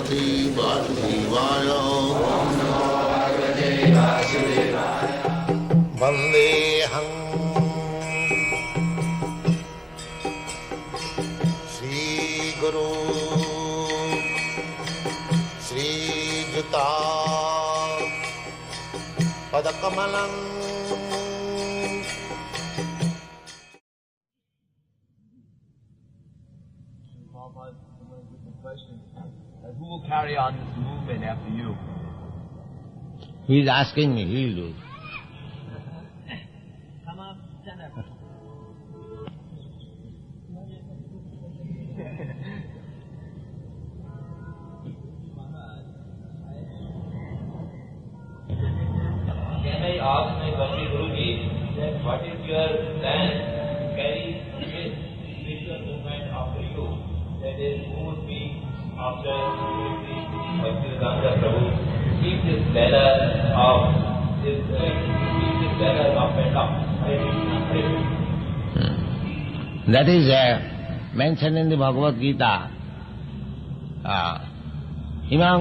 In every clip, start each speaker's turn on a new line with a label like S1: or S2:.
S1: Bhagavate Vasudevaya. Vandeham Shri Guru Shri Juta Padakamalam.
S2: Who will carry on this movement after you?
S1: He is asking me, he will do it.
S2: Come up, stand up.
S3: Can I ask my Bhakti Guruji that what is your plan to carry this spiritual movement after you? That is, who would be after Bhaktivedanta Prabhu? Keep this banner of keep this banner up and up. Hare Krishna, Hare Krishna.
S1: That is mentioned in the Bhagavad Gita. Imam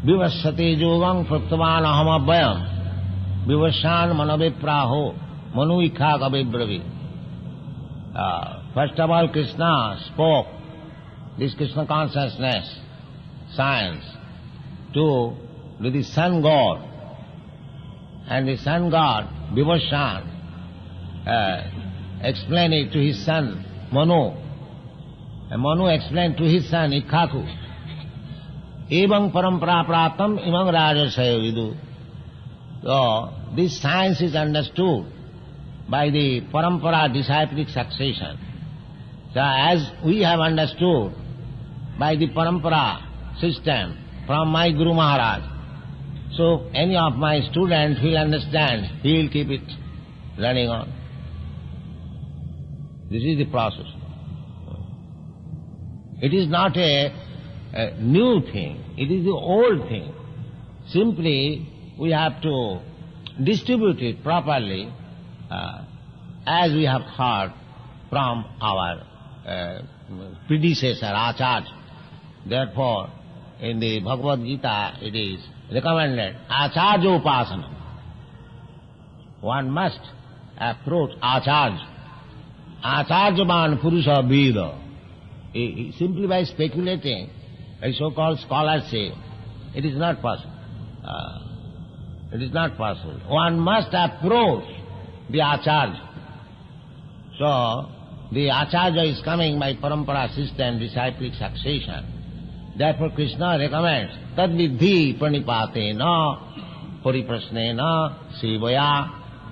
S1: vivasate yogam praptavan aham abhyam vivashan manavipraho manu ikha kavibravi. First of all, Krishna spoke this Krishna consciousness, science, to the sun god. And the sun god, Vivashan, explained it to his son, Manu. And Manu explained to his son, Ikhaku. Evam parampara pratam imam rajasaya vidu. So, this science is understood by the parampara disciplic succession. So, as we have understood by the parampara system from my Guru Maharaj, so any of my students will understand, he will keep it running on. This is the process. It is not a new thing, it is the old thing. Simply, we have to distribute it properly as we have heard from our predecessor, Acharya. Therefore, in the Bhagavad Gita, it is recommended, Acharya Upasana. One must approach Acharya. Acharyaman Purusha Veda. Simply by speculating, a so-called scholars say, it is not possible. It is not possible. One must approach the Acharya. So, the Acharya is coming by parampara system, disciplic succession. Therefore Krishna recommends, tad vidhi pranipatena pariprasnena sevaya.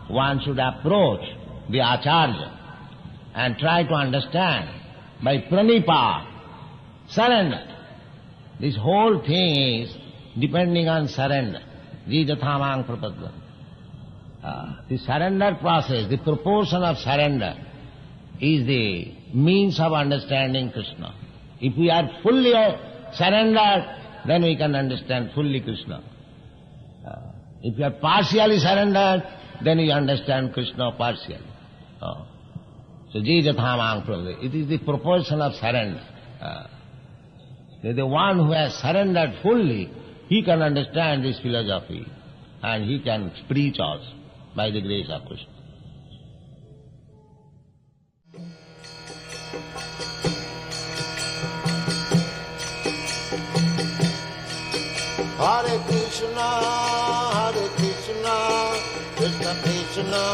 S1: One should approach the Acharya and try to understand by pranipa, surrender. This whole thing is depending on surrender. Jijathamang prapadva. The surrender process, the proportion of surrender is the means of understanding Krishna. If we are fully surrendered, then we can understand fully Krishna. If you are partially surrendered, then you understand Krishna partially. So, Jijathamang prapadva. It is the proportion of surrender. The one who has surrendered fully, he can understand this philosophy and he can preach also by the grace of Krishna. Hare Krishna, Krishna Krishna,